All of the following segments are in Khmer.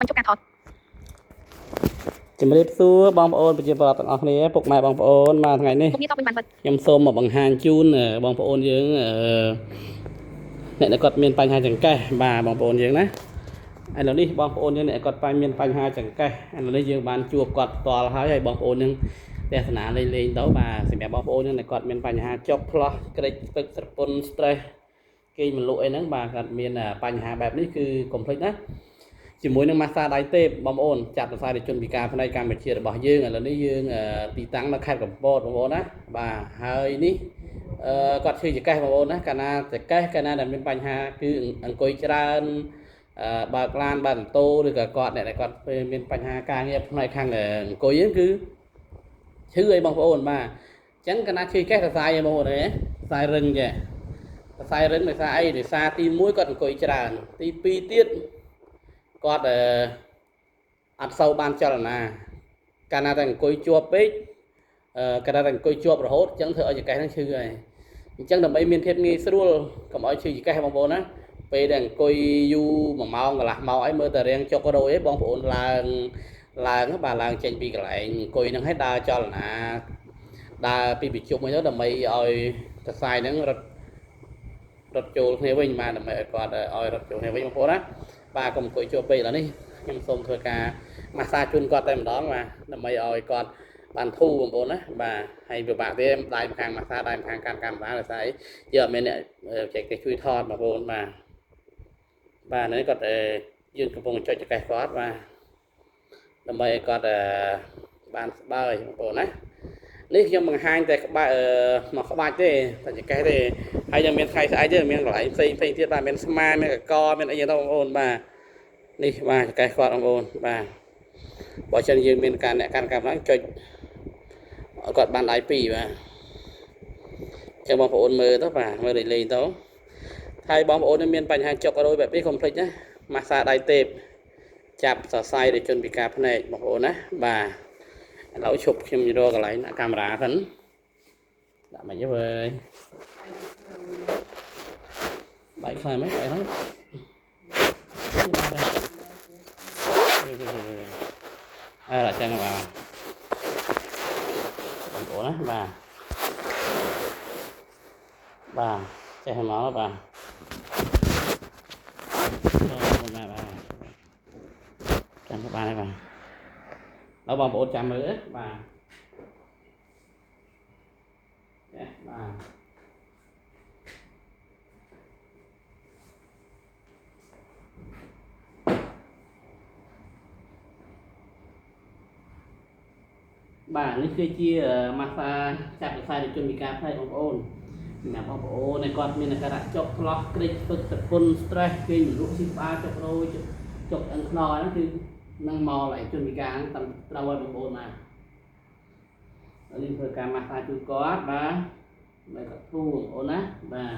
បញ្ចុះការថតជំរាបសួរបងប្អូនប្រជាពលរដ្ឋទាំងអស់គ្នាពុកម៉ែបងប្អូនមកថ្ងៃនេះគុំនេះតបវិញបាន ខ្ញុំសូមមកបង្ហាញជូនបងប្អូនយើងអ្នកដែលគាត់មានបញ្ហាចង្កេះបាទបងប្អូនយើងណាឥឡូវនេះបងប្អូនយើងអ្នកគាត់មានបញ្ហាចង្កេះឥឡូវនេះយើងបានជួបគាត់ផ្ទាល់ហើយបងប្អូនយើងទស្សនាលេងទៅបាទសម្រាប់បងប្អូនយើងដែលគាត់មានបញ្ហាចុកផ្លោះក្រិចទឹកស្រពន់ stress គេមិនលក់អីហ្នឹងបាទគាត់មានបញ្ហាបែបនេះគឺកុំភ្លេចណាជាមួយនឹងម៉ាស្សាដៃទេពបងប្អូនចាត់វិស័យជនពិការផ្នែកកម្ពុជារបស់យើងឥឡូវនេះយើងទីតាំងនៅខេត្តកំពតបងប្អូនណាបាទហើយនេះគាត់ឈឺចង្កេះបងប្អូនណាកាលណាចង្កេះកាលណាដែលមានបញ្ហាគឺអង្គុយច្រើនបើកឡានបើកម៉ូតូឬក៏គាត់អ្នកដែលគាត់មានបញ្ហាការងារផ្នែកខាងអង្គុយហ្នឹងគឺឈឺអីបងប្អូនបាទអញ្ចឹងកាលណាឈឺចង្កេះសរសៃឯងបងប្អូនអេសរសៃរឹងចេះសរសៃរឹងដោយសារអីដោយសារទី1គាត់អង្គុយច្រើនទី2ទៀតគាត់អត់សូវបានចលនាកាលណាតែអង្គុយជាប់ពេកកាលណាតែអង្គុយជាប់រហូតអញ្ចឹងធ្វើឲ្យចង្កេះហ្នឹងឈឺហើយអញ្ចឹងដើម្បីមានភាពងាយស្រួលកុំឲ្យឈឺចង្កេះបងប្អូនណាពេលដែលអង្គុយយូរ1ម៉ោងកន្លះម៉ោងអីមើលតែរាងចុករយឯងបងប្អូនឡើងបាទឡើងចេញពីកន្លែងអង្គុយហ្នឹងឲ្យដើរចលនាដើរពីប្រជុំអីទៅដើម្បីឲ្យសរសៃហ្នឹងរត់ចូលគ្នាវិញបាទដើម្បីឲ្យគាត់ឲ្យរត់ចូលគ្នាវិញបងប្អូនណាបាទកុំអង្គុយជាប់ពេកឥឡូវនេះខ្ញុំសូមធ្វើការម៉ាស្សាជូនគាត់តែម្ដងបាទដើម្បីឲ្យគាត់បានធូរបងប្អូនណាបាទហើយពិបាកទេដៃម្ខាងម៉ាស្សាដៃម្ខាងកាន់កាមេរ៉ាដោយសារយើងអត់មានអ្នកចេះគេជួយថតបងប្អូនបាទនេះគាត់យើងកំពុងចុចចង្កេះគាត់បាទដើម្បីឲ្យគាត់បានស្បើយបងប្អូនណានេះខ្ញុំបង្ហាញតែក្បាច់មកក្បាច់ទេតែចង្កេះទេហើយยังមានថ្ងៃស្អែកទៀតមានកន្លែងផ្សេងទៀតបាទមានស្មាមានកកមានអីយ៉ាងទៅបងប្អូនបាទនេះបាទចង្កេះគាត់បងប្អូនបាទបើចឹងយើងមានការអ្នកកាន់កាមេរ៉ាចុចឲ្យគាត់បានដៃពីរបាទចឹងបងប្អូនមើលទៅបាទមើលលេងទៅហើយបងប្អូនមានបញ្ហាចុករយបែបនេះកុំភ្លេចណាម៉ាស្សាដៃទេពចាប់សរសៃដោយជនពិការភ្នែកបងប្អូនណាបាទឥឡូវឈប់ខ្ញុំរកកន្លែងដាក់កាមេរ៉ាសិនដាក់មិនទេវើយបាយខ្លាំងไหมបាយហ្នឹងដាក់ចឹងបាទបងប្អូនណាបាទចេះមកបាទចាំបានហើយបាទដល់បងប្អូនចាំមើលបាទចេះបាទបាទនេះគឺជាម៉ាស្សាចាប់សរសៃដោយជនពិការផ្នែកបងប្អូនសម្រាប់បងប្អូនដែលគាត់មានអាការៈចុកផ្លោះក្រិចពឹកស្រពន់ stress គេមិនលក់ស៊ីក្បាលចុករយចុកអឹងខ្នល់ហ្នឹងគឺនឹងមកlạiជនពិការហ្នឹងត្រូវឲ្យបងប្អូនមកនេះធ្វើការម៉ាស្សាជូនគាត់បាទđểគាត់ធូរបងប្អូនណាបាទ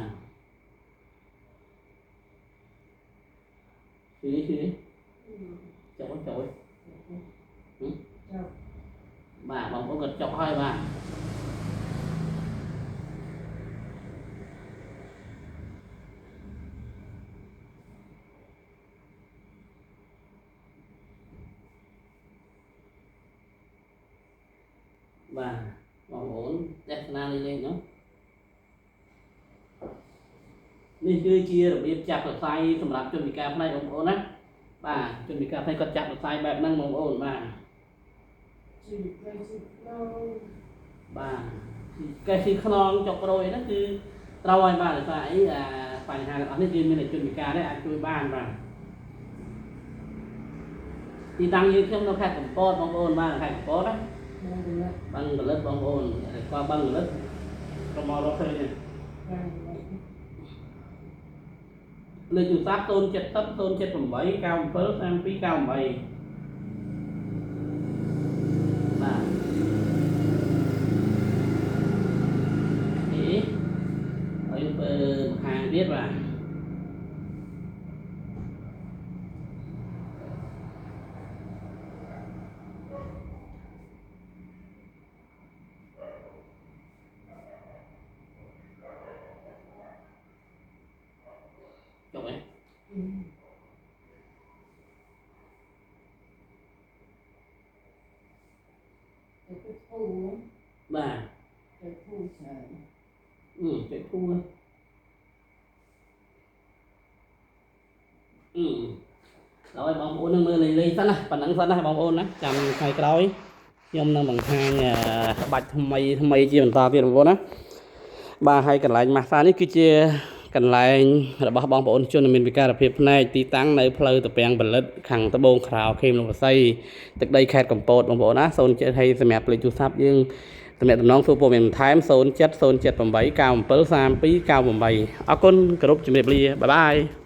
ជួយចូលបាទបងប្អូនគាត់ចុកហើយបាទបាទបងប្អូនទស្សនាលេងនោះនេះគឺជារបៀបចាប់សរសៃសម្រាប់ជនពិការផ្នែកបងប្អូនណាបាទជនពិការផ្នែកគាត់ចាប់សរសៃបែបហ្នឹងបងប្អូនបាទបាទកែស៊ីខ្នងចុករយហ្នឹងគឺត្រូវហើយបាទដោយសារអីបញ្ហាទាំងអស់នេះគឺមានតែជនពិការទេអាចជួយបានបាទទីតាំងយើងខ្ញុំនៅខេត្តកំពតបងប្អូនបាទខេត្តកំពតណាបឹងកលិតបងប្អូនគាត់បឹងកលិតប្រមល់រកឃើញលេខទូរស័ព្ទ070 078 97 32 98បាទនេះឲ្យមើលខាងទៀតបាទចុះហ៎ បាទចេះធូរដល់ឲ្យបងប្អូននឹងមើលលេងសិនណាប៉ណ្ណឹងសិនណាបងប្អូនណាចាំថ្ងៃក្រោយខ្ញុំនឹងបង្ហាញក្បាច់ថ្មីជាបន្តទៀតបងប្អូនណាបាទហើយកន្លែងម៉ាស្សានេះគឺជាកន្លែងរបស់បងប្អូនជនមានវិការភាពភ្នែកទីតាំងនៅផ្លូវតាពាំងផលិតខាងត្បូងក្រៅខេមរង្សីទឹកដីខេត្តកំពតបងប្អូនណា07ហើយសម្រាប់លេខទូរស័ព្ទយើងតំណតំណងសួរព័ត៌មានបន្ថែម07 078 97 32 98អរគុណគោរពជំរាបលាបាយបាយ